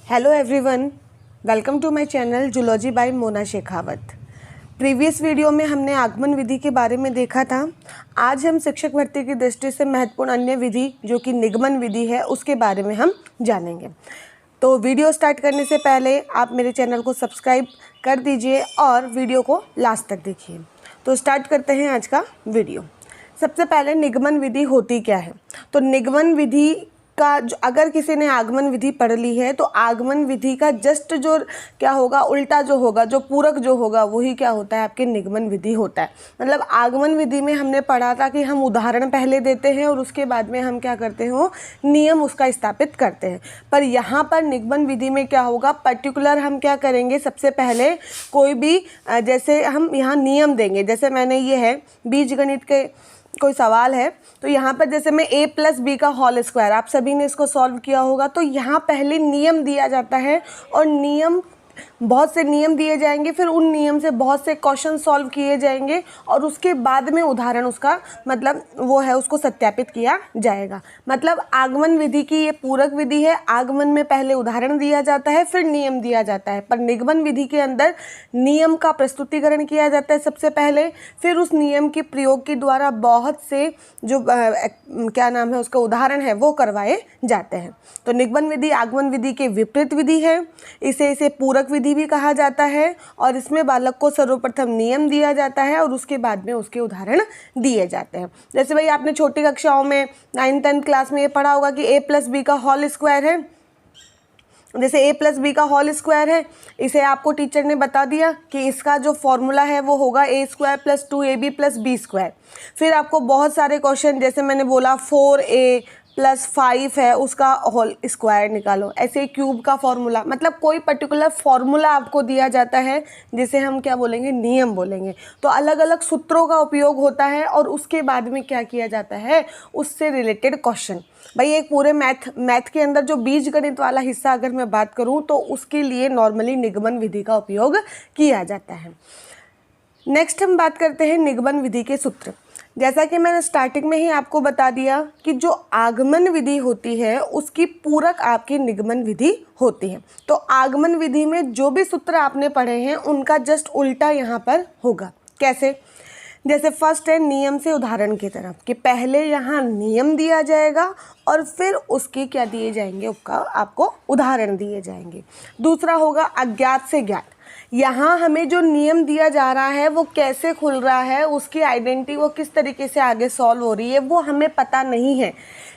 Hello everyone, welcome to my channel zoology by Mona Shekhawat. Previous video में हमने आगमन विधि के बारे में देखा था। आज हम शिक्षक भर्ती की दृष्टि से महत्वपूर्ण अन्य विधि जो कि निगमन विधि है उसके बारे में हम जानेंगे। तो वीडियो स्टार्ट करने से पहले आप मेरे चैनल को सब्सक्राइब कर दीजिए और वीडियो को लास्ट तक देखिए। तो स्टार्ट करते हैं आज का वीडियो। सबसे पहले निगमन विधि होती क्या है। तो निगमन विधि का अगर किसी ने आगमन विधि पढ़ ली है तो आगमन विधि का जस्ट जो क्या होगा, उल्टा जो होगा, जो पूरक जो होगा वही क्या होता है, आपके निगमन विधि होता है। मतलब आगमन विधि में हमने पढ़ा था कि हम उदाहरण पहले देते हैं और उसके बाद में हम क्या करते हो, नियम उसका स्थापित करते हैं। पर यहाँ पर निगमन विधि में क्या होगा, पर्टिकुलर हम क्या करेंगे, सबसे पहले कोई भी जैसे हम यहाँ नियम देंगे। जैसे मैंने ये है बीजगणित के कोई सवाल है तो यहाँ पर जैसे मैं a प्लस बी का होल स्क्वायर, आप सभी ने इसको सॉल्व किया होगा। तो यहाँ पहले नियम दिया जाता है और नियम, बहुत से नियम दिए जाएंगे, फिर उन नियम से बहुत से क्वेश्चन सॉल्व किए जाएंगे और उसके बाद में उदाहरण उसका मतलब वो है उसको सत्यापित किया जाएगा। मतलब आगमन विधि की ये पूरक विधि है। आगमन में पहले उदाहरण दिया जाता है फिर नियम दिया जाता है, पर निगमन विधि के अंदर नियम का प्रस्तुतिकरण किया जाता है सबसे पहले, फिर उस नियम के प्रयोग के द्वारा बहुत से जो क्या नाम है उसका उदाहरण है वो करवाए जाते हैं। तो निगमन विधि आगमन विधि के विपरीत विधि है। इसे पूरक विधि भी कहा जाता है और इसमें बालक को सर्वप्रथम नियम दिया जाता है और उसके बाद में उसके उदाहरण दिए जाते हैं। जैसे भाई आपने छोटी कक्षाओं में 9th-10th क्लास में ये पढ़ा होगा कि a प्लस बी का होल स्क्वायर है। जैसे a प्लस बी का होल स्क्वायर है, इसे आपको टीचर ने बता दिया कि इसका जो फॉर्मूला है वो होगा a square plus 2ab plus B square. फिर आपको बहुत सारे क्वेश्चन, जैसे मैंने बोला 4a प्लस 5 है उसका होल स्क्वायर निकालो, ऐसे क्यूब का फॉर्मूला, मतलब कोई पर्टिकुलर फॉर्मूला आपको दिया जाता है जिसे हम क्या बोलेंगे, नियम बोलेंगे। तो अलग अलग सूत्रों का उपयोग होता है और उसके बाद में क्या किया जाता है, उससे रिलेटेड क्वेश्चन। भाई एक पूरे मैथ के अंदर जो बीजगणित वाला हिस्सा अगर मैं बात करूं तो उसके लिए नॉर्मली निगमन विधि का उपयोग किया जाता है। नेक्स्ट हम बात करते हैं निगमन विधि के सूत्र। जैसा कि मैंने स्टार्टिंग में ही आपको बता दिया कि जो आगमन विधि होती है उसकी पूरक आपकी निगमन विधि होती है। तो आगमन विधि में जो भी सूत्र आपने पढ़े हैं उनका जस्ट उल्टा यहाँ पर होगा। कैसे? जैसे फर्स्ट है नियम से उदाहरण की तरफ, कि पहले यहाँ नियम दिया जाएगा और फिर उसके क्या दिए जाएंगे, उसका आपको उदाहरण दिए जाएंगे। दूसरा होगा अज्ञात से ज्ञात। यहाँ हमें जो नियम दिया जा रहा है वो कैसे खुल रहा है, उसकी आइडेंटिटी वो किस तरीके से आगे सॉल्व हो रही है वो हमें पता नहीं है,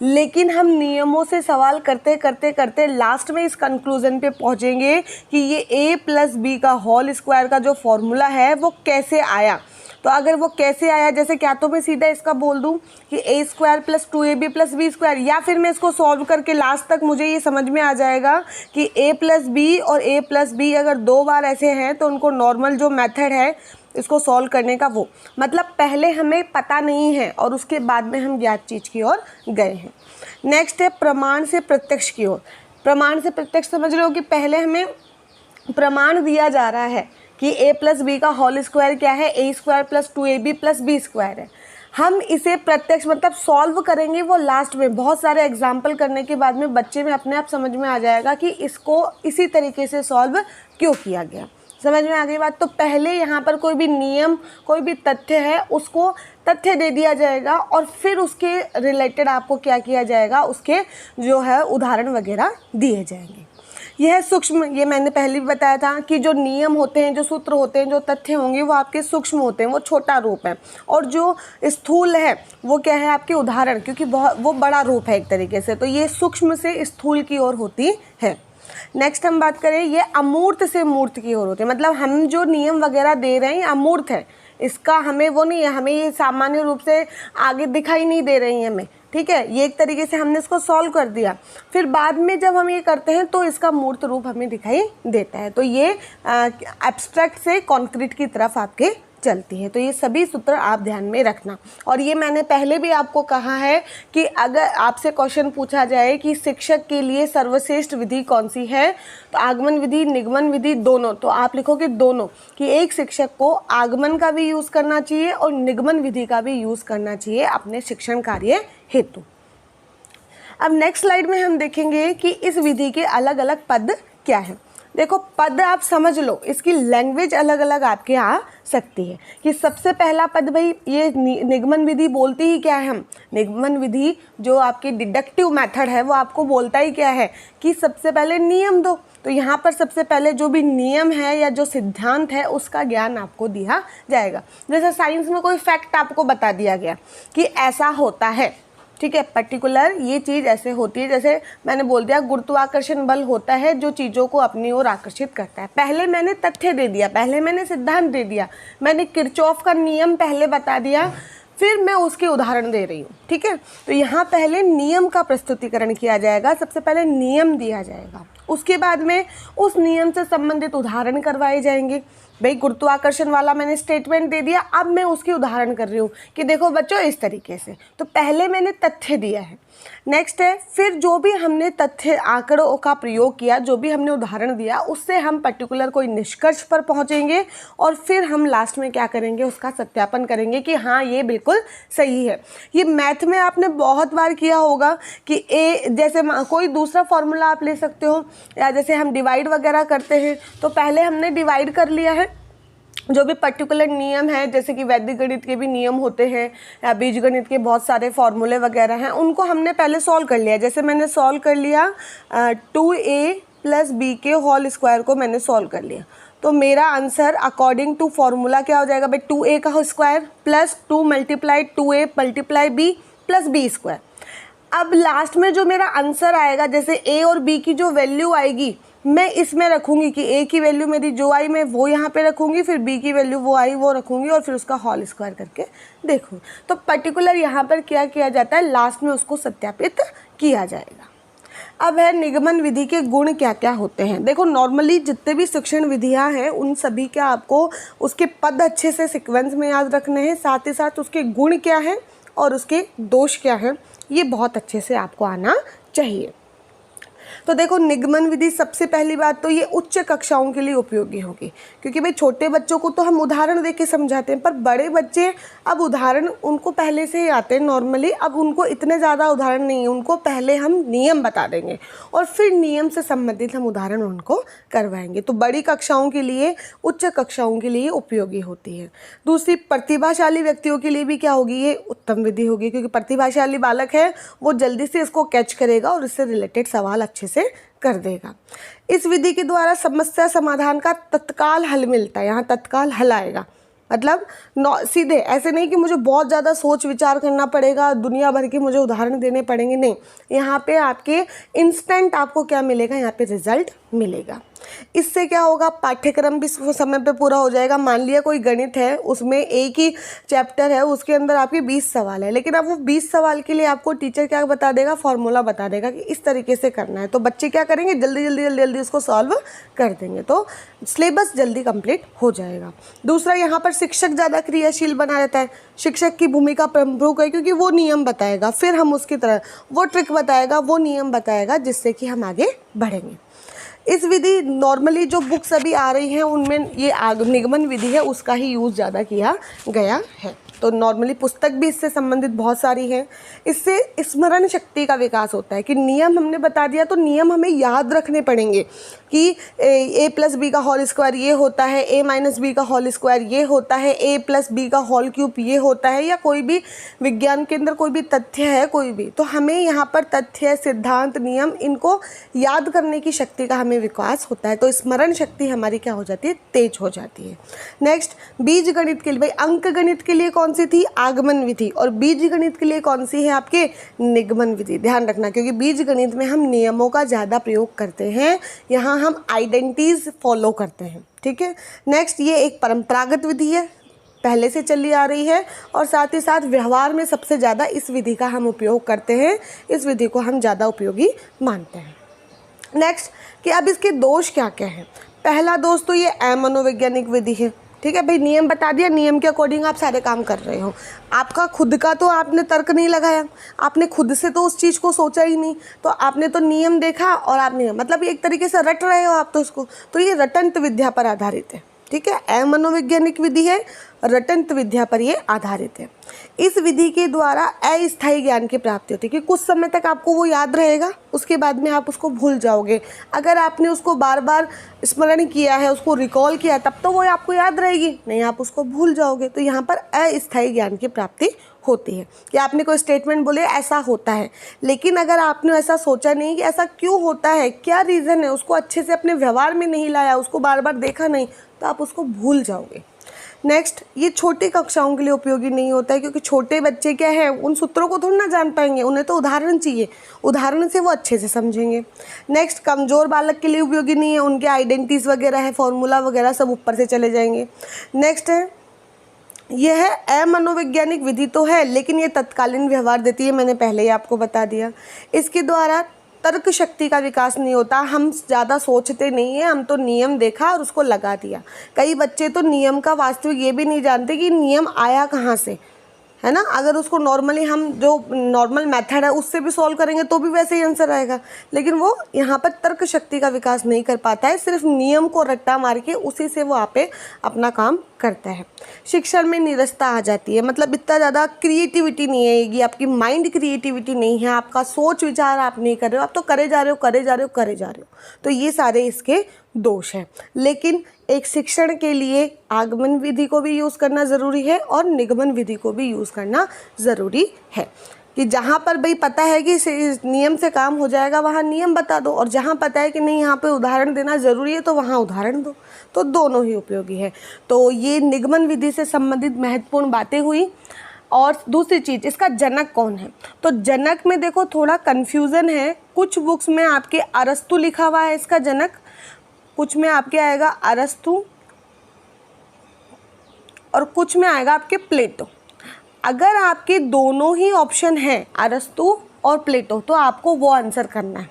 लेकिन हम नियमों से सवाल करते करते करते लास्ट में इस कंक्लूजन पे पहुँचेंगे कि ये a प्लस बी का होल स्क्वायर का जो फॉर्मूला है वो कैसे आया। तो अगर वो कैसे आया, जैसे क्या तो मैं सीधा इसका बोल दूं कि a square plus 2ab plus B square, या फिर मैं इसको सॉल्व करके लास्ट तक मुझे ये समझ में आ जाएगा कि a प्लस बी और a प्लस बी अगर दो बार ऐसे हैं तो उनको नॉर्मल जो मेथड है इसको सॉल्व करने का वो, मतलब पहले हमें पता नहीं है और उसके बाद में हम ज्ञात चीज़ की ओर गए हैं। नेक्स्ट है प्रमाण से प्रत्यक्ष की ओर। प्रमाण से प्रत्यक्ष समझ रहे हो कि पहले हमें प्रमाण दिया जा रहा है कि a प्लस बी का होल स्क्वायर क्या है, a square plus 2ab plus B square है। हम इसे प्रत्यक्ष मतलब सॉल्व करेंगे वो लास्ट में, बहुत सारे एग्जाम्पल करने के बाद में बच्चे में अपने आप समझ में आ जाएगा कि इसको इसी तरीके से सॉल्व क्यों किया गया। समझ में आ गई बात। तो पहले यहाँ पर कोई भी नियम, कोई भी तथ्य है उसको तथ्य दे दिया जाएगा और फिर उसके रिलेटेड आपको क्या किया जाएगा, उसके जो है उदाहरण वगैरह दिए जाएंगे। यह है सूक्ष्म, ये मैंने पहले भी बताया था कि जो नियम होते हैं, जो सूत्र होते हैं, जो तथ्य होंगे वो आपके सूक्ष्म होते हैं, वो छोटा रूप है, और जो स्थूल है वो क्या है, आपके उदाहरण, क्योंकि वो बड़ा रूप है एक तरीके से। तो ये सूक्ष्म से स्थूल की ओर होती है। नेक्स्ट हम बात करें, ये अमूर्त से मूर्त की ओर होती है। मतलब हम जो नियम वगैरह दे रहे हैं अमूर्त है, इसका हमें वो नहीं है, हमें ये सामान्य रूप से आगे दिखाई नहीं दे रही है हमें, ठीक है। ये एक तरीके से हमने इसको सॉल्व कर दिया, फिर बाद में जब हम ये करते हैं तो इसका मूर्त रूप हमें दिखाई देता है। तो ये एब्स्ट्रैक्ट से कॉन्क्रीट की तरफ आपके चलती है। तो ये सभी सूत्र आप ध्यान में रखना। और ये मैंने पहले भी आपको कहा है कि अगर आपसे क्वेश्चन पूछा जाए कि शिक्षक के लिए सर्वश्रेष्ठ विधि कौन सी है, तो आगमन विधि, निगमन विधि दोनों, तो आप लिखोगे दोनों, कि एक शिक्षक को आगमन का भी यूज़ करना चाहिए और निगमन विधि का भी यूज़ करना चाहिए अपने शिक्षण कार्य हेतु। अब नेक्स्ट स्लाइड में हम देखेंगे कि इस विधि के अलग अलग पद क्या है। देखो पद आप समझ लो, इसकी लैंग्वेज अलग अलग आपके आ सकती है कि सबसे पहला पद भाई ये निगमन विधि बोलती ही क्या है, हम निगमन विधि जो आपकी डिडक्टिव मेथड है वो आपको बोलता ही क्या है कि सबसे पहले नियम दो। तो यहाँ पर सबसे पहले जो भी नियम है या जो सिद्धांत है उसका ज्ञान आपको दिया जाएगा। जैसे साइंस में कोई फैक्ट आपको बता दिया गया कि ऐसा होता है, ठीक है, पर्टिकुलर ये चीज़ ऐसे होती है। जैसे मैंने बोल दिया गुरुत्वाकर्षण बल होता है जो चीज़ों को अपनी ओर आकर्षित करता है। पहले मैंने तथ्य दे दिया, पहले मैंने सिद्धांत दे दिया, मैंने किरचॉफ का नियम पहले बता दिया, फिर मैं उसके उदाहरण दे रही हूँ, ठीक है। तो यहाँ पहले नियम का प्रस्तुतिकरण किया जाएगा, सबसे पहले नियम दिया जाएगा, उसके बाद में उस नियम से संबंधित उदाहरण करवाए जाएंगे। भाई गुरुत्वाकर्षण वाला मैंने स्टेटमेंट दे दिया, अब मैं उसकी उदाहरण कर रही हूँ कि देखो बच्चों इस तरीके से। तो पहले मैंने तथ्य दिया है, नेक्स्ट है फिर जो भी हमने तथ्य आंकड़ों का प्रयोग किया, जो भी हमने उदाहरण दिया, उससे हम पर्टिकुलर कोई निष्कर्ष पर पहुँचेंगे और फिर हम लास्ट में क्या करेंगे, उसका सत्यापन करेंगे कि हाँ ये बिल्कुल सही है। ये मैथ में आपने बहुत बार किया होगा कि ए जैसे कोई दूसरा फॉर्मूला आप ले सकते हो, या जैसे हम डिवाइड वगैरह करते हैं तो पहले हमने डिवाइड कर लिया है, जो भी पर्टिकुलर नियम है, जैसे कि वैदिक गणित के भी नियम होते हैं या बीज गणित के बहुत सारे फॉर्मूले वगैरह हैं, उनको हमने पहले सॉल्व कर लिया। जैसे मैंने सॉल्व कर लिया 2a + b के होल स्क्वायर को मैंने सॉल्व कर लिया, तो मेरा आंसर अकॉर्डिंग टू फॉर्मूला क्या हो जाएगा भाई, 2a का whole square plus 2 × 2a × b plus b square. अब लास्ट में जो मेरा आंसर आएगा, जैसे a और b की जो वैल्यू आएगी मैं इसमें रखूँगी कि a की वैल्यू मेरी जो आई मैं वो यहाँ पे रखूँगी, फिर b की वैल्यू वो आई वो रखूँगी और फिर उसका होल स्क्वायर करके देखूँगी। तो पर्टिकुलर यहाँ पर क्या किया जाता है, लास्ट में उसको सत्यापित किया जाएगा। अब है निगमन विधि के गुण क्या क्या होते हैं। देखो नॉर्मली जितने भी शिक्षण विधियाँ हैं उन सभी का आपको उसके पद अच्छे से सीक्वेंस में याद रखने हैं, साथ ही साथ उसके गुण क्या हैं और उसके दोष क्या हैं, ये बहुत अच्छे से आपको आना चाहिए। तो देखो निगमन विधि सबसे पहली बात तो ये उच्च कक्षाओं के लिए उपयोगी होगी, क्योंकि भाई छोटे बच्चों को तो हम उदाहरण दे के समझाते हैं, पर बड़े बच्चे अब उदाहरण उनको पहले से ही आते हैं नॉर्मली, अब उनको इतने ज़्यादा उदाहरण नहीं है, उनको पहले हम नियम बता देंगे और फिर नियम से संबंधित हम उदाहरण उनको करवाएंगे। तो बड़ी कक्षाओं के लिए, उच्च कक्षाओं के लिए उपयोगी होती है। दूसरी प्रतिभाशाली व्यक्तियों के लिए भी क्या होगी, ये उत्तम विधि होगी, क्योंकि प्रतिभाशाली बालक है वो जल्दी से इसको कैच करेगा और इससे रिलेटेड सवाल अच्छे से कर देगा। इस विधि के द्वारा समस्या समाधान का तत्काल हल मिलता है, यहाँ तत्काल हल आएगा, मतलब सीधे ऐसे नहीं कि मुझे बहुत ज़्यादा सोच विचार करना पड़ेगा, दुनिया भर के मुझे उदाहरण देने पड़ेंगे, नहीं, यहाँ पे आपके इंस्टेंट आपको क्या मिलेगा, यहाँ पे रिजल्ट मिलेगा। इससे क्या होगा, पाठ्यक्रम भी समय पे पूरा हो जाएगा। मान लिया कोई गणित है उसमें एक ही चैप्टर है, उसके अंदर आपके 20 सवाल है, लेकिन अब वो 20 सवाल के लिए आपको टीचर क्या बता देगा, फॉर्मूला बता देगा कि इस तरीके से करना है, तो बच्चे क्या करेंगे, जल्दी जल्दी जल्दी जल्दी उसको सॉल्व कर देंगे, तो सिलेबस जल्दी कंप्लीट हो जाएगा। दूसरा, यहाँ पर शिक्षक ज़्यादा क्रियाशील बना रहता है, शिक्षक की भूमिका प्रमुख है, क्योंकि वो नियम बताएगा, फिर हम उसकी तरह वो ट्रिक बताएगा, वो नियम बताएगा, जिससे कि हम आगे बढ़ेंगे। इस विधि नॉर्मली जो बुक्स अभी आ रही हैं उनमें ये निगमन विधि है उसका ही यूज़ ज़्यादा किया गया है। तो नॉर्मली पुस्तक भी इससे संबंधित बहुत सारी हैं। इससे स्मरण शक्ति का विकास होता है कि नियम हमने बता दिया तो नियम हमें याद रखने पड़ेंगे कि a + b का होल स्क्वायर ये होता है, a - b का होल स्क्वायर ये होता है, a + b का होल क्यूब ये होता है, या कोई भी विज्ञान के अंदर कोई भी तथ्य है कोई भी, तो हमें यहाँ पर तथ्य, सिद्धांत, नियम, इनको याद करने की शक्ति का हमें विकास होता है। तो स्मरण शक्ति हमारी क्या हो जाती है, तेज हो जाती है। नेक्स्ट, बीज गणित के लिए, भाई अंक गणित के लिए कौन सी थी, आगमन विधि, और बीज गणित के लिए कौन सी है आपके, निगमन विधि। ध्यान रखना, क्योंकि बीज गणित में हम नियमों का ज़्यादा प्रयोग करते हैं, यहाँ हम आइडेंटिटीज फॉलो करते हैं, ठीक है। नेक्स्ट, ये एक परंपरागत विधि है, पहले से चली आ रही है, और साथ ही साथ व्यवहार में सबसे ज़्यादा इस विधि का हम उपयोग करते हैं, इस विधि को हम ज़्यादा उपयोगी मानते हैं। नेक्स्ट, कि अब इसके दोष क्या क्या हैं। पहला दोष तो ये अमनोवैज्ञानिक विधि है, ठीक है भाई, नियम बता दिया, नियम के अकॉर्डिंग आप सारे काम कर रहे हो, आपका खुद का तो आपने तर्क नहीं लगाया, आपने खुद से तो उस चीज़ को सोचा ही नहीं, तो आपने तो नियम देखा और आप नियम, मतलब एक तरीके से रट रहे हो आप तो उसको, तो ये रटंत विद्या पर आधारित है, ठीक है। अमनोवैज्ञानिक विधि है, रटंत विद्या पर ये आधारित है। इस विधि के द्वारा अस्थायी ज्ञान की प्राप्ति होती है कि कुछ समय तक आपको वो याद रहेगा, उसके बाद में आप उसको भूल जाओगे। अगर आपने उसको बार बार स्मरण किया है, उसको रिकॉल किया, तब तो वो आपको याद रहेगी, नहीं आप उसको भूल जाओगे। तो यहाँ पर अस्थायी ज्ञान की प्राप्ति होती है कि आपने कोई स्टेटमेंट बोले ऐसा होता है, लेकिन अगर आपने ऐसा सोचा नहीं कि ऐसा क्यों होता है, क्या रीज़न है, उसको अच्छे से अपने व्यवहार में नहीं लाया, उसको बार बार देखा नहीं, तो आप उसको भूल जाओगे। नेक्स्ट, ये छोटी कक्षाओं के लिए उपयोगी नहीं होता है क्योंकि छोटे बच्चे क्या है, उन सूत्रों को थोड़ा ना जान पाएंगे, उन्हें तो उदाहरण चाहिए, उदाहरण से वो अच्छे से समझेंगे। नेक्स्ट, कमज़ोर बालक के लिए उपयोगी नहीं है, उनके आइडेंटिटीज़ वगैरह है, फॉर्मूला वगैरह सब ऊपर से चले जाएंगे। नेक्स्ट है, यह अमनोवैज्ञानिक विधि तो है लेकिन ये तत्कालीन व्यवहार देती है, मैंने पहले ही आपको बता दिया। इसके द्वारा तर्क शक्ति का विकास नहीं होता, हम ज़्यादा सोचते नहीं हैं, हम तो नियम देखा और उसको लगा दिया। कई बच्चे तो नियम का वास्तविक ये भी नहीं जानते कि नियम आया कहाँ से, है ना। अगर उसको नॉर्मली हम जो नॉर्मल मेथड है उससे भी सॉल्व करेंगे तो भी वैसे ही आंसर आएगा, लेकिन वो यहाँ पर तर्क शक्ति का विकास नहीं कर पाता है, सिर्फ नियम को रट्टा मार के उसी से वो आप अपना काम करता है। शिक्षण में नीरसता आ जाती है, मतलब इतना ज़्यादा क्रिएटिविटी नहीं आएगी, आपकी माइंड क्रिएटिविटी नहीं है, आपका सोच विचार आप नहीं कर रहे हो, आप तो करे जा रहे हो, करे जा रहे हो, करे जा रहे हो। तो ये सारे इसके दोष हैं। लेकिन एक शिक्षण के लिए आगमन विधि को भी यूज़ करना ज़रूरी है और निगमन विधि को भी यूज़ करना ज़रूरी है कि जहाँ पर भाई पता है कि नियम से काम हो जाएगा वहाँ नियम बता दो, और जहाँ पता है कि नहीं यहाँ पे उदाहरण देना ज़रूरी है तो वहाँ उदाहरण दो। तो दोनों ही उपयोगी है। तो ये निगमन विधि से संबंधित महत्वपूर्ण बातें हुई। और दूसरी चीज़, इसका जनक कौन है, तो जनक में देखो थोड़ा कन्फ्यूज़न है। कुछ बुक्स में आपके अरस्तु लिखा हुआ है इसका जनक, कुछ में आपके आएगा अरस्तु और कुछ में आएगा आपके प्लेटो। अगर आपके दोनों ही ऑप्शन हैं अरस्तु और प्लेटो तो आपको वो आंसर करना है,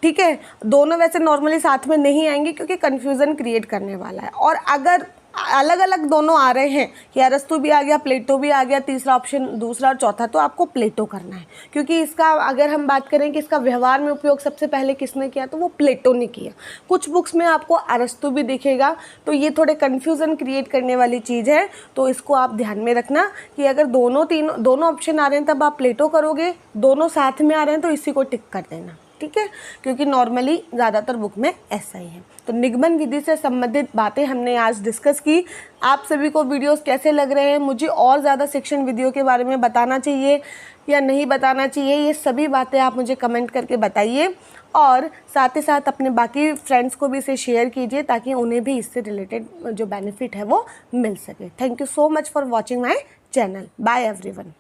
ठीक है। दोनों वैसे नॉर्मली साथ में नहीं आएंगे क्योंकि कन्फ्यूज़न क्रिएट करने वाला है। और अगर अलग अलग दोनों आ रहे हैं कि अरस्तु भी आ गया, प्लेटो भी आ गया, तीसरा ऑप्शन दूसरा और चौथा, तो आपको प्लेटो करना है क्योंकि इसका अगर हम बात करें कि इसका व्यवहार में उपयोग सबसे पहले किसने किया तो वो प्लेटो ने किया। कुछ बुक्स में आपको अरस्तु भी दिखेगा, तो ये थोड़े कन्फ्यूज़न क्रिएट करने वाली चीज़ है, तो इसको आप ध्यान में रखना कि अगर दोनों ऑप्शन आ रहे हैं तब आप प्लेटो करोगे, दोनों साथ में आ रहे हैं तो इसी को टिक कर देना, ठीक है, क्योंकि नॉर्मली ज़्यादातर बुक में ऐसा ही है। तो निगमन विधि से संबंधित बातें हमने आज डिस्कस की। आप सभी को वीडियोस कैसे लग रहे हैं, मुझे और ज़्यादा शिक्षण वीडियो के बारे में बताना चाहिए या नहीं बताना चाहिए, ये सभी बातें आप मुझे कमेंट करके बताइए। और साथ ही साथ अपने बाकी फ्रेंड्स को भी इसे शेयर कीजिए ताकि उन्हें भी इससे रिलेटेड जो बेनिफिट है वो मिल सके। Thank you so much for watching my channel. Bye everyone.